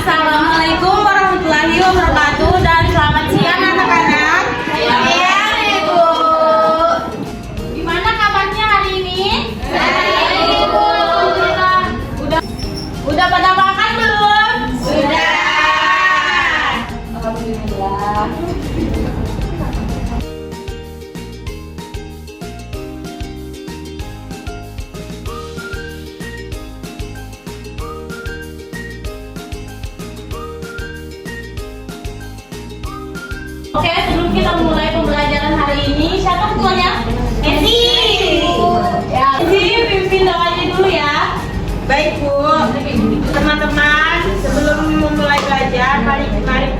Assalamualaikum warahmatullahi wabarakatuh dan selamat siang anak-anak. Ya, Ibu. Gimana kabarnya hari ini? Baik, Ibu. Udah pada makan belum? Sudah. Alhamdulillah. Oke, sebelum kita mulai pembelajaran hari ini, siapa ketuanya? Esi. Ya, Esi pimpin doanya dulu ya. Baik Bu, teman-teman, sebelum memulai belajar, mari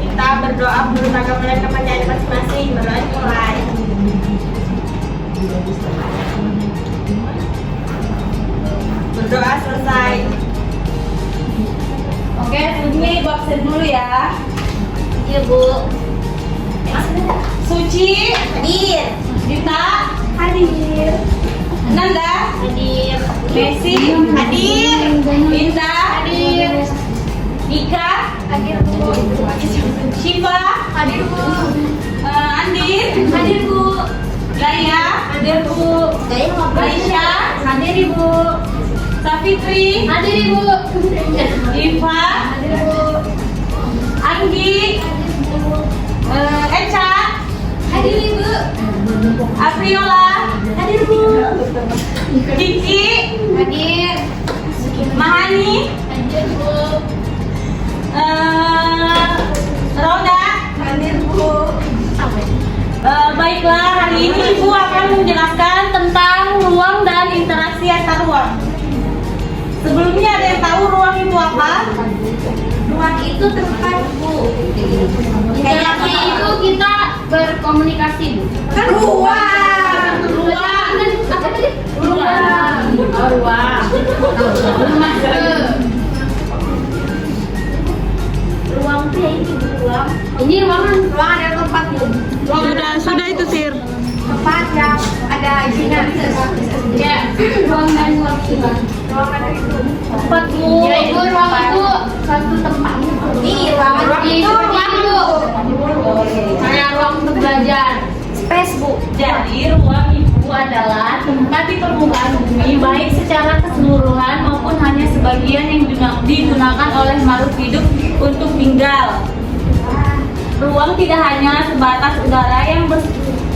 kita berdoa menurut agama dan kepercayaan masing-masing. Berdoa mulai. Berdoa selesai. Oke, sebelumnya Ibu absen dulu ya. Iya Bu. Suci, Hadir. Dita, Hadir. Nanda, Hadir. Messi, Hadir. Indah, Hadir. Ika, Hadir Bu. Syifa, Hadir Bu. Andin, Hadir Bu. Daya, Hadir Bu. Aisyah, Hadir Ibu. Safitri, Hadir Ibu. Iva, Hadir Bu. Anggi, Eca, Hadir Ibu. Apriola, Hadir Bu. Kiki, Hadir. Mahani, Hadir Bu. Roda. Hadir Bu. Baiklah, hari ini Ibu akan menjelaskan tentang ruang dan interaksi antar ruang. Sebelumnya ada yang tahu ruang itu apa? Ruang itu tempat Bu. Interaksi itu kita berkomunikasi Bu. Kan ruang. Ruang. Apa tadi? Ruang. Oh, ruang. Ruang itu ya ini ruang. Ini ruangan ada tempat Bu. Sudah itu Sir. Tempat yang ada isinya. Ya, ruang dan ruang itu. Ruangan itu. Tempat Bu. Ya itu ruang itu satu tempat. Iya, ruangan itu ruang Bu. Kayak ruang untuk belajar. Space Bu. Jadi ruang itu adalah tempat di permukaan bumi baik secara keseluruhan maupun hanya sebagian yang digunakan oleh makhluk hidup untuk tinggal. Ruang tidak hanya sebatas udara yang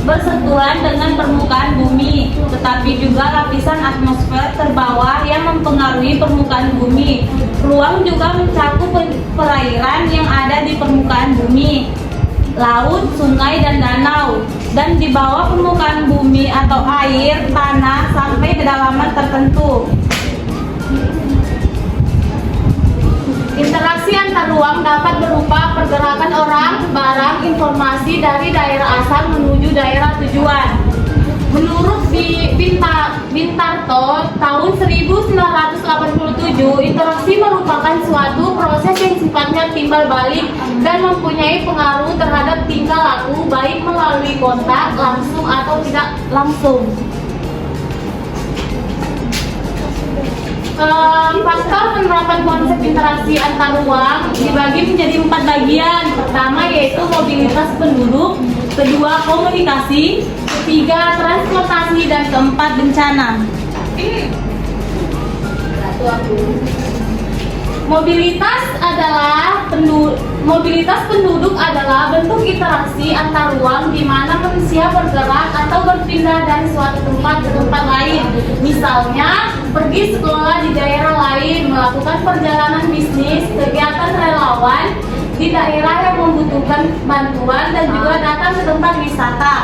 bersentuhan dengan permukaan bumi, tetapi juga lapisan atmosfer terbawah yang mempengaruhi permukaan bumi. Ruang juga mencakup perairan yang ada di permukaan bumi, laut, sungai, dan danau, dan di bawah permukaan bumi atau air, tanah, sampai kedalaman tertentu. Interaksi antar ruang dapat berupa pergerakan orang, barang, informasi dari daerah asal menuju daerah tujuan. Menurut Bintarto tahun 1987, interaksi merupakan suatu proses yang sifatnya timbal balik dan mempunyai pengaruh terhadap tingkah laku baik melalui kontak langsung atau tidak langsung. Faktor penerapan konsep interaksi antar ruang dibagi menjadi 4 bagian. Pertama yaitu mobilitas penduduk, kedua komunikasi, ketiga transportasi, dan keempat bencana. Mobilitas penduduk adalah bentuk interaksi antar ruang di mana manusia bergerak atau berpindah dari suatu tempat ke tempat lain. Misalnya pergi sekolah di daerah lain, melakukan perjalanan bisnis, kegiatan relawan di daerah yang membutuhkan bantuan, dan juga datang ke tempat wisata.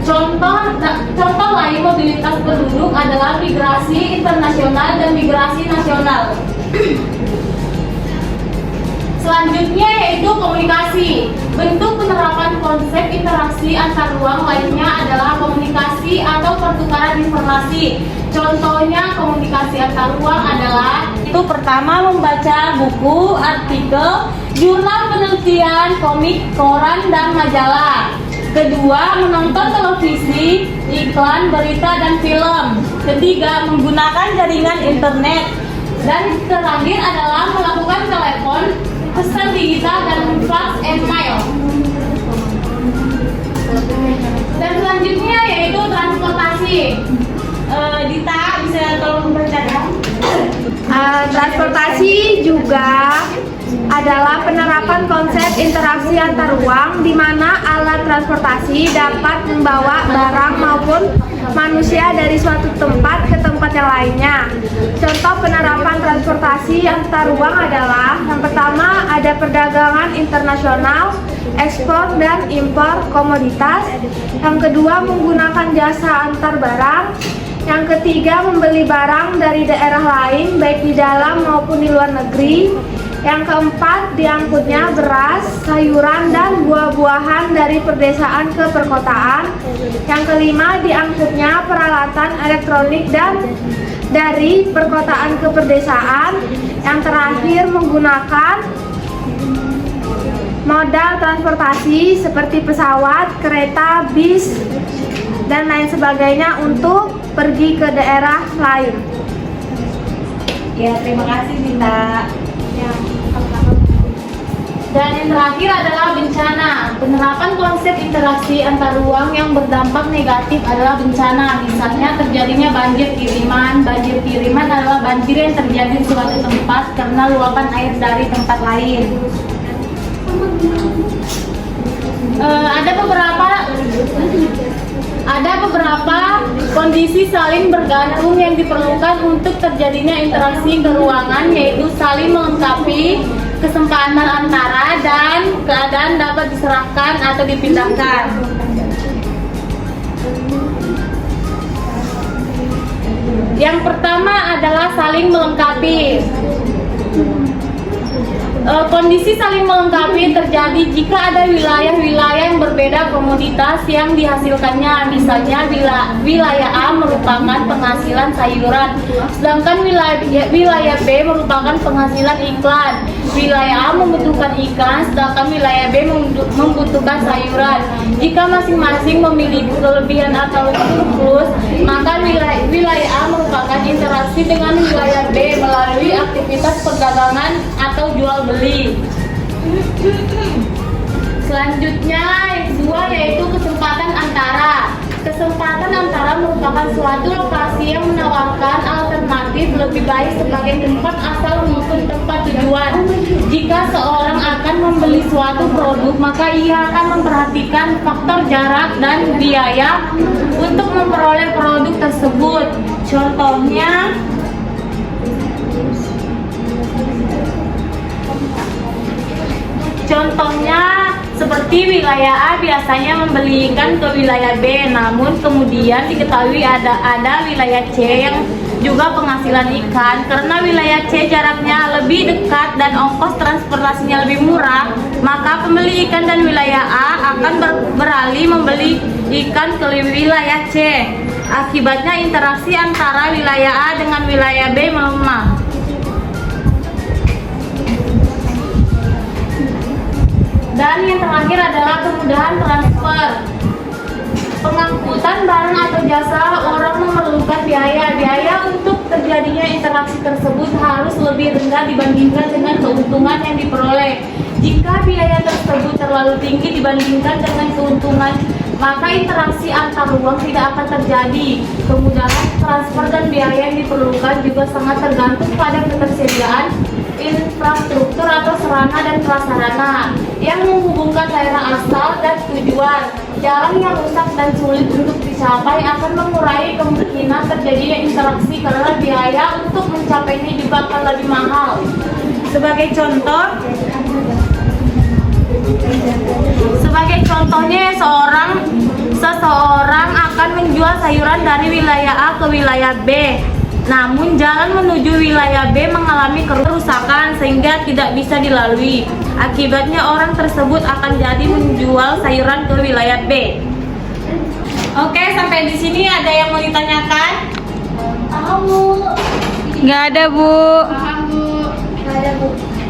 Contoh lain mobilitas penduduk adalah migrasi internasional dan migrasi nasional. Selanjutnya yaitu komunikasi. Bentuk penerapan konsep interaksi antar ruang lainnya adalah komunikasi atau pertukaran informasi. Contohnya komunikasi antar ruang adalah itu pertama membaca buku, artikel, jurnal penelitian, komik, koran, dan majalah. Kedua, menonton televisi, iklan, berita, dan film. Ketiga, menggunakan jaringan internet. Dan terakhir adalah melakukan telepon, pesan digital, dan fax and mail. Dan selanjutnya yaitu transportasi. Dita, bisa tolong membacakan? Transportasi juga adalah penerapan konsep interaksi antar ruang di mana alat transportasi dapat membawa barang maupun manusia dari suatu tempat ke tempat yang lainnya. Contoh penerapan transportasi antar ruang adalah yang pertama ada perdagangan internasional, ekspor dan impor komoditas. Yang kedua menggunakan jasa antar barang. Yang ketiga membeli barang dari daerah lain baik di dalam maupun di luar negeri. Yang keempat diangkutnya beras, sayuran, dan buah-buahan dari perdesaan ke perkotaan. Yang kelima diangkutnya peralatan elektronik dan dari perkotaan ke perdesaan. Yang terakhir menggunakan modal transportasi seperti pesawat, kereta, bis, dan lain sebagainya untuk pergi ke daerah lain. Ya, terima kasih Dinda. Dan yang terakhir adalah bencana. Penerapan konsep interaksi antar ruang yang berdampak negatif adalah bencana. Misalnya terjadinya banjir kiriman. Banjir kiriman adalah banjir yang terjadi di suatu tempat karena luapan air dari tempat lain. Ada beberapa kondisi saling bergantung yang diperlukan untuk terjadinya interaksi keruangan, yaitu saling melengkapi, kesempatan antara, dan keadaan dapat diserahkan atau dipindahkan. Yang pertama adalah saling melengkapi. Kondisi saling melengkapi terjadi jika ada wilayah-wilayah yang berbeda komoditas yang dihasilkannya. Misalnya wilayah A merupakan penghasilan sayuran, sedangkan wilayah B merupakan penghasilan iklan. Wilayah A membutuhkan ikan, sedangkan wilayah B membutuhkan sayuran. Jika masing-masing memiliki kelebihan atau surplus, maka wilayah A merupakan interaksi dengan wilayah B melalui aktivitas perdagangan atau jual beli. Selanjutnya yang kedua yaitu kesempatan antara. Kesempatan antara merupakan suatu lokasi yang menawarkan alternatif lebih baik sebagai tempat asal maupun tempat tujuan. Jika seorang akan membeli suatu produk, maka ia akan memperhatikan faktor jarak dan biaya untuk memperoleh produk tersebut. Contohnya seperti wilayah A biasanya membeli ikan ke wilayah B, namun kemudian diketahui ada wilayah C yang juga penghasilan ikan. Karena wilayah C jaraknya lebih dekat dan ongkos transportasinya lebih murah, maka pembeli ikan dan wilayah A akan beralih membeli ikan ke wilayah C. Akibatnya interaksi antara wilayah A dengan wilayah B melemah. Dan yang terakhir adalah kemudahan transfer. Pengangkutan barang atau jasa orang memerlukan biaya untuk terjadinya interaksi tersebut harus lebih rendah dibandingkan dengan keuntungan yang diperoleh. Jika biaya tersebut terlalu tinggi dibandingkan dengan keuntungan, maka interaksi antar ruang tidak akan terjadi. Kemudahan transfer dan biaya yang diperlukan juga sangat tergantung pada ketersediaan infrastruktur atau sarana dan prasarana yang menghubungkan daerah asal dan tujuan. Jalan yang rusak dan sulit untuk dicapai akan mengurangi kemungkinan terjadinya interaksi karena biaya untuk mencapainya juga akan lebih mahal. Sebagai contohnya seseorang akan menjual sayuran dari wilayah A ke wilayah B. Namun jalan menuju wilayah B mengalami kerusakan sehingga tidak bisa dilalui. Akibatnya orang tersebut akan jadi menjual sayuran ke wilayah B. Oke, sampai di sini ada yang mau ditanyakan? Nggak ada, Bu.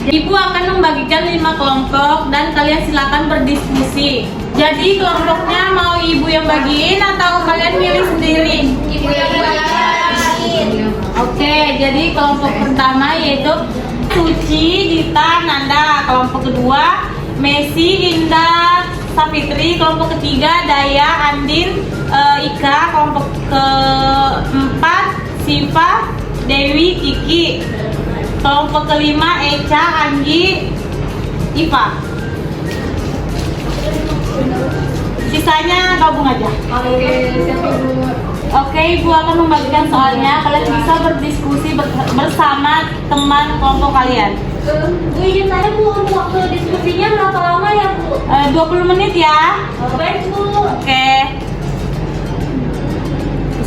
Ibu akan membagikan 5 kelompok dan kalian silakan berdiskusi. Jadi kelompoknya mau ibu yang bagiin atau kalian milih sendiri? Ibu yang bagiin. Oke, jadi kelompok pertama yaitu Suci, Dita, Nanda. Kelompok kedua Messi, Indah, Safitri. Kelompok ketiga Daya, Andin, Ika. Kelompok keempat Siva, Dewi, Kiki. Kelompok kelima Eca, Anggi, Iva. Sisanya gabung aja. Oke, Ibu akan membagikan soalnya. Kalian bisa berdiskusi bersama teman kelompok kalian. Bu, izin saya, Bu, untuk waktu diskusinya berapa lama ya, Bu? 20 menit ya. Baik, Bu. Oke.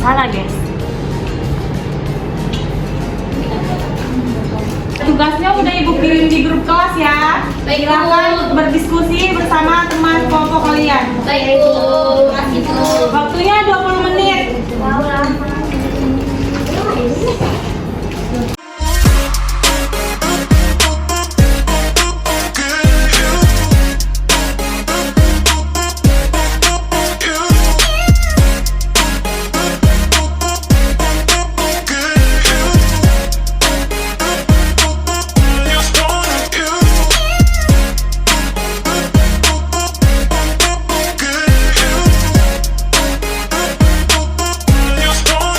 Salah, guys. Tugasnya udah Ibu kirim di grup kelas ya. Baik, Bu. Silakan berdiskusi bersama teman kelompok kalian. Baik, Bu. Makasih, Bu. Waktunya 20 menit. You're strong.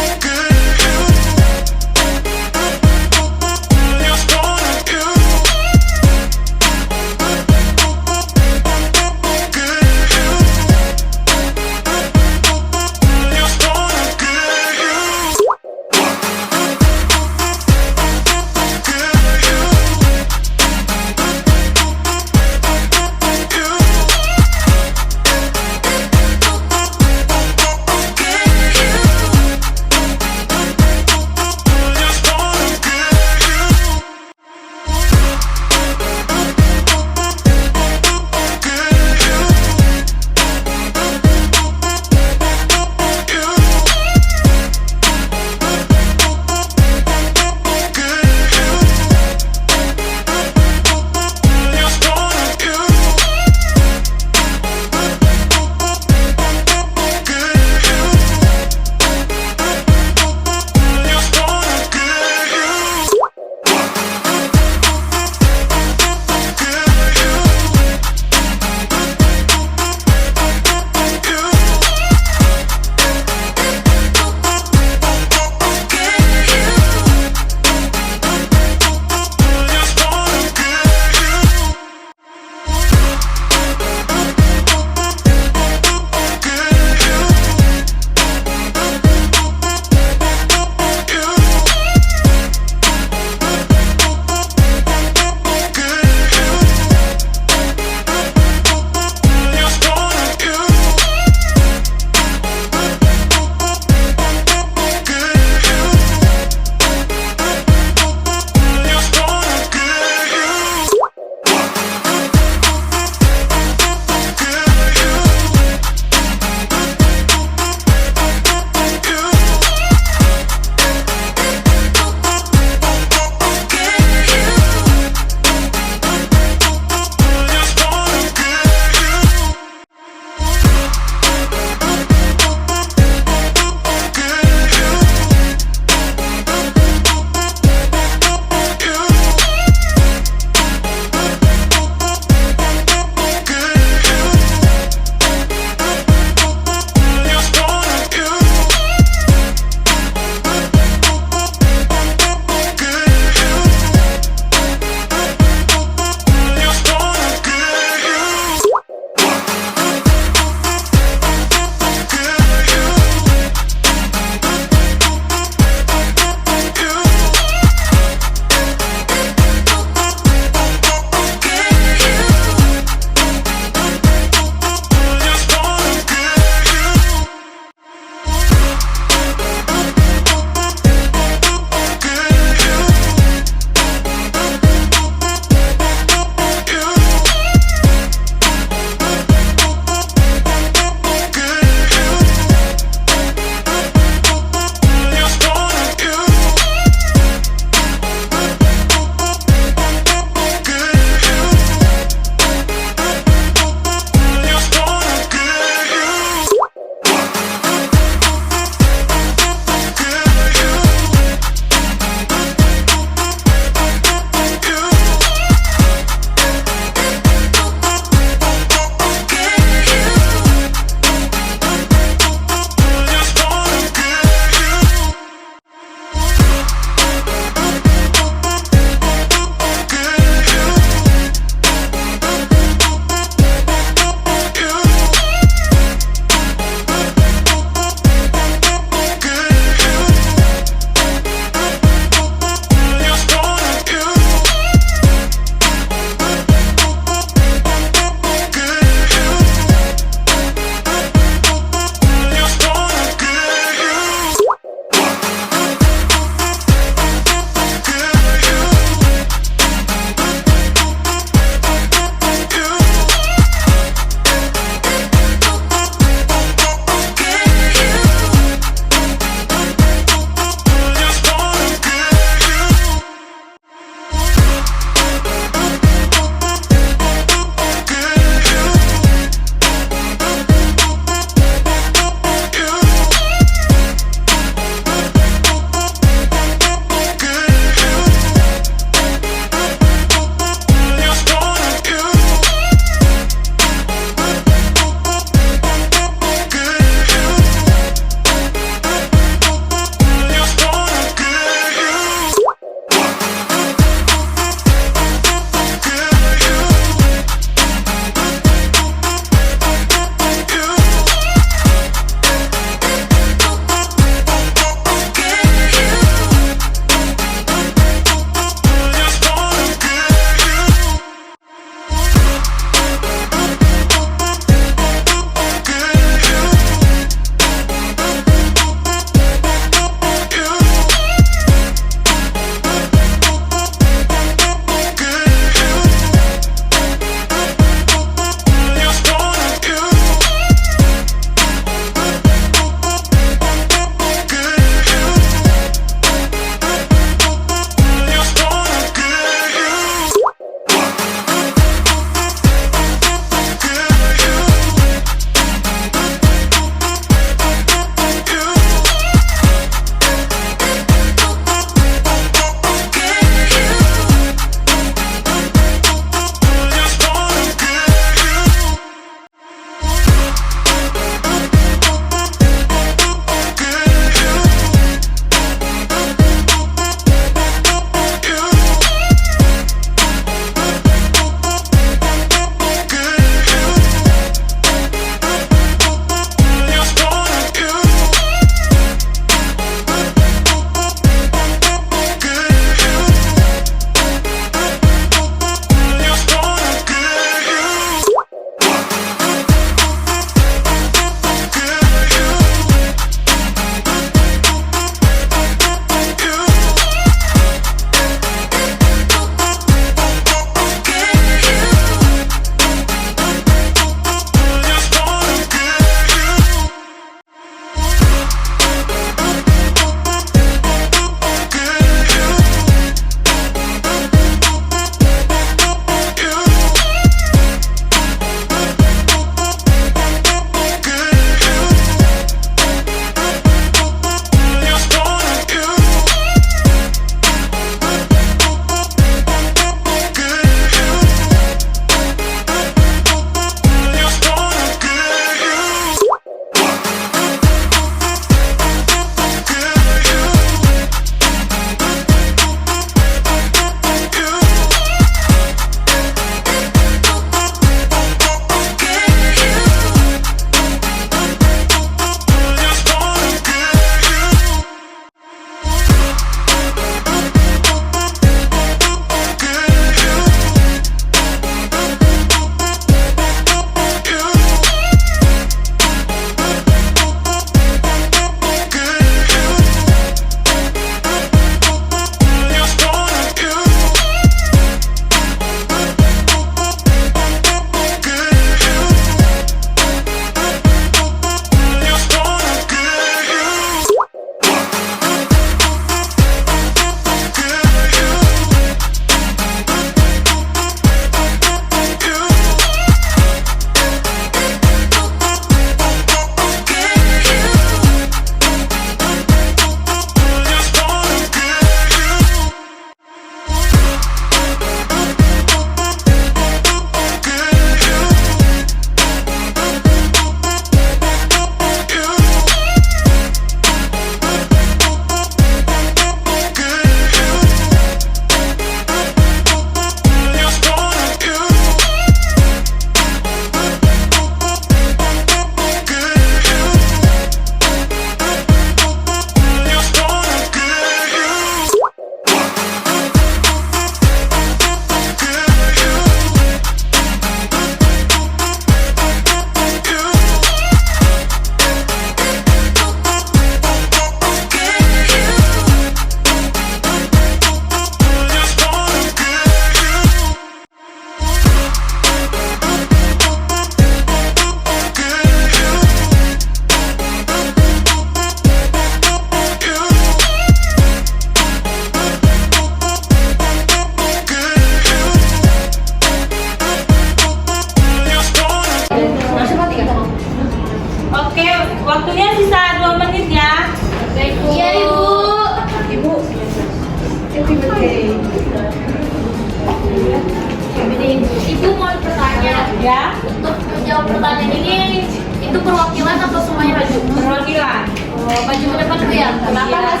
Itu perwakilan atau semuanya baju? Perwakilan. Oh, baju ke depan tuh ya? Kenapa? Iya.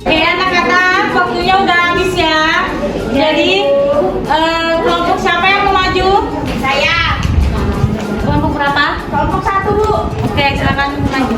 Oke anak-anak, waktunya udah habis ya. Jadi kelompok siapa yang mau maju? Saya. Kelompok berapa? Kelompok 1 Bu. Oke, silakan maju.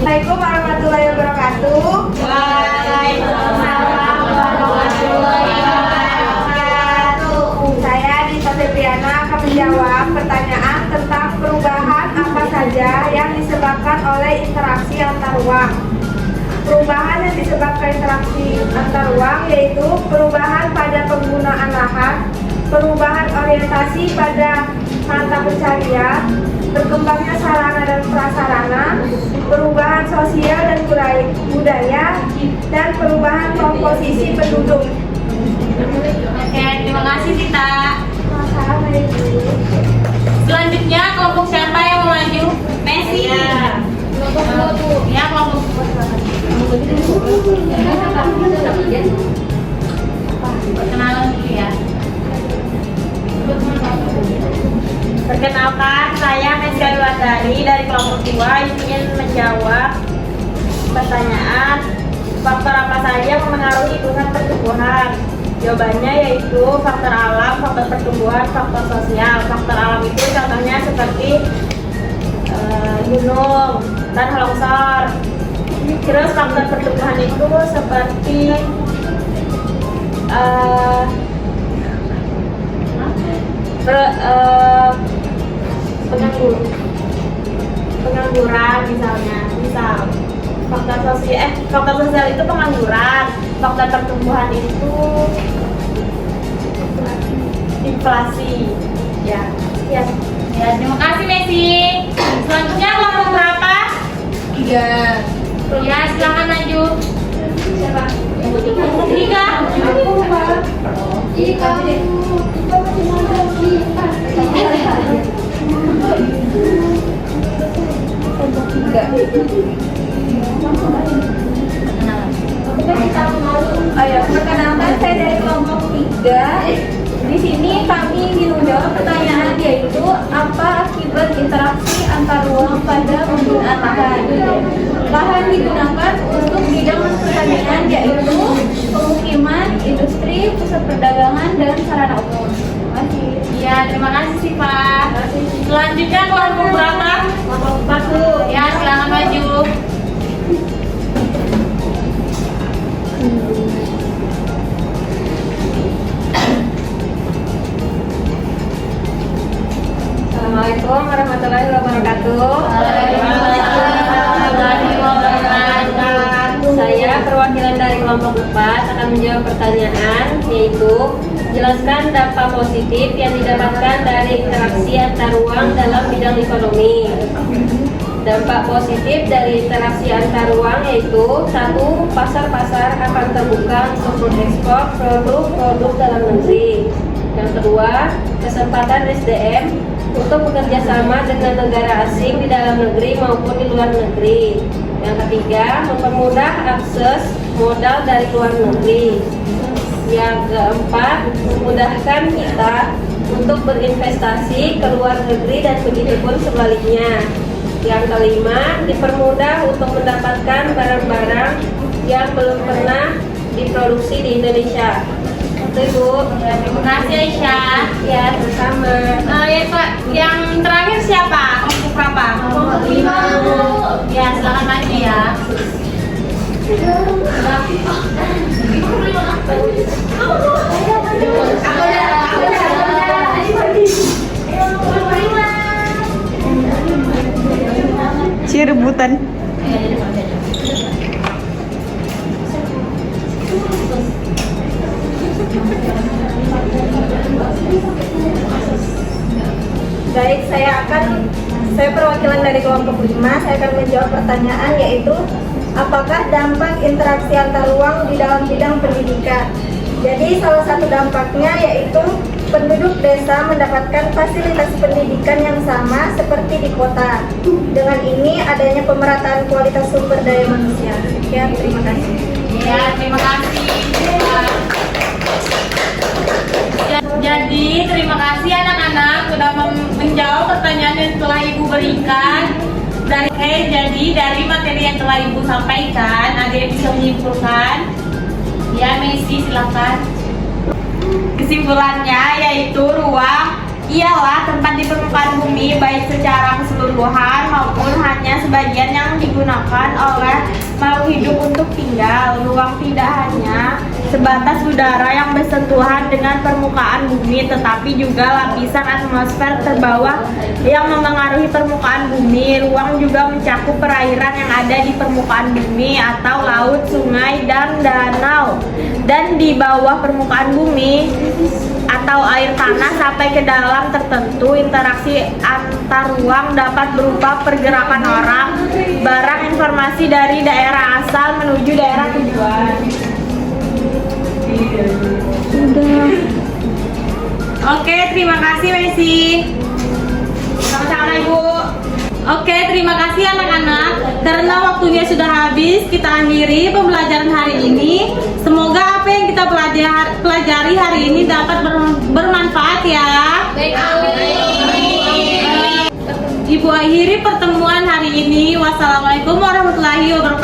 Assalamualaikum warahmatullahi wabarakatuh. Waalaikumsalam warahmatullahi wabarakatuh. Saya Dita Febriana akan menjawab pertanyaan tentang perubahan apa saja yang disebabkan oleh interaksi antar ruang. Perubahan yang disebabkan interaksi antar ruang yaitu perubahan pada penggunaan lahan, perubahan orientasi pada mata pencarian, berkembangnya sarana dan prasarana, perubahan sosial dan budaya, dan perubahan komposisi penduduk. Oke, terima kasih Tita. Assalamualaikum. Selanjutnya kelompok siapa yang mau maju? Messi. Ya. Ya, kelompok. Perkenalan dulu ya. Perkenalkan, saya Messi Aliwardani dari kelompok 2 ingin menjawab pertanyaan faktor apa saja yang mempengaruhi tumbuhan pertumbuhan. Jawabannya yaitu faktor alam, faktor pertumbuhan, faktor sosial. Faktor alam itu contohnya seperti gunung, tanah longsor. Terus faktor pertumbuhan itu seperti pengangguran misalnya. Faktor sosial itu pengangguran. Faktor pertumbuhan itu inflasi. Ya, sekian. Ya, terima kasih Messi. Selanjutnya kelompok berapa? 3. Ya, silakan maju. Siapa? Kelompok 3. Aku Pak. Perkenalkan, saya dari kelompok 3. Di sini kami ingin menjawab pertanyaan yaitu apa akibat interaksi antar ruang pada penggunaan lahan. Lahan digunakan untuk bidang pertanian yaitu pemukiman, industri, pusat perdagangan, dan sarana umum. Terima kasih. Ya, terima kasih Siva. Selanjutnya kelompok berapa? Kelompok 1. Ya, silakan maju. Assalamualaikum warahmatullahi wabarakatuh. Saya perwakilan dari kelompok 4 akan menjawab pertanyaan yaitu jelaskan dampak positif yang didapatkan dari interaksi antar ruang dalam bidang ekonomi. Dampak positif dari interaksi antar ruang yaitu 1. Pasar-pasar akan terbuka untuk mengekspor produk dalam negeri. Yang kedua, kesempatan SDM untuk bekerja sama dengan negara asing di dalam negeri maupun di luar negeri. Yang ketiga, mempermudah akses modal dari luar negeri. Yang keempat, memudahkan kita untuk berinvestasi ke luar negeri dan begitupun sebaliknya. Yang kelima, dipermudah untuk mendapatkan barang-barang yang belum pernah diproduksi di Indonesia. Itu Ibu. Ya, terima kasih Aisyah. Ya, bersama. Ya Pak, yang terakhir siapa? Kelompok berapa? Kelompok 5. Ya, silakan maju ya. Rebutan. Baik, saya perwakilan dari kelompok 5, saya akan menjawab pertanyaan yaitu apakah dampak interaksi antar ruang di dalam bidang pendidikan. Jadi salah satu dampaknya yaitu penduduk desa mendapatkan fasilitas pendidikan yang sama seperti di kota. Dengan ini adanya pemerataan kualitas sumber daya manusia. Sekian, terima kasih. Ya, terima kasih. Jadi, terima kasih anak-anak sudah menjawab pertanyaan yang telah Ibu berikan. Jadi dari materi yang telah Ibu sampaikan, ada yang bisa menyimpulkan? Ya, Messi, silakan. Kesimpulannya yaitu ruang ialah tempat di permukaan bumi baik secara keseluruhan maupun hanya sebagian yang digunakan oleh makhluk hidup untuk tinggal. Ruang tidak hanya sebatas udara yang bersentuhan dengan permukaan bumi, tetapi juga lapisan atmosfer terbawah yang memengaruhi permukaan bumi. Ruang juga mencakup perairan yang ada di permukaan bumi atau laut, sungai, dan danau. Dan di bawah permukaan bumi atau air tanah sampai ke dalam tertentu. Interaksi antar ruang dapat berupa pergerakan orang, barang, informasi dari daerah asal menuju daerah tujuan. Oke, terima kasih Messi. Sama-sama Ibu. Oke, terima kasih anak-anak. Karena waktunya sudah habis, kita akhiri pembelajaran hari ini. Semoga apa yang kita pelajari hari ini dapat bermanfaat ya. Baik, amin. Ibu akhiri pertemuan hari ini. Wassalamualaikum warahmatullahi wabarakatuh.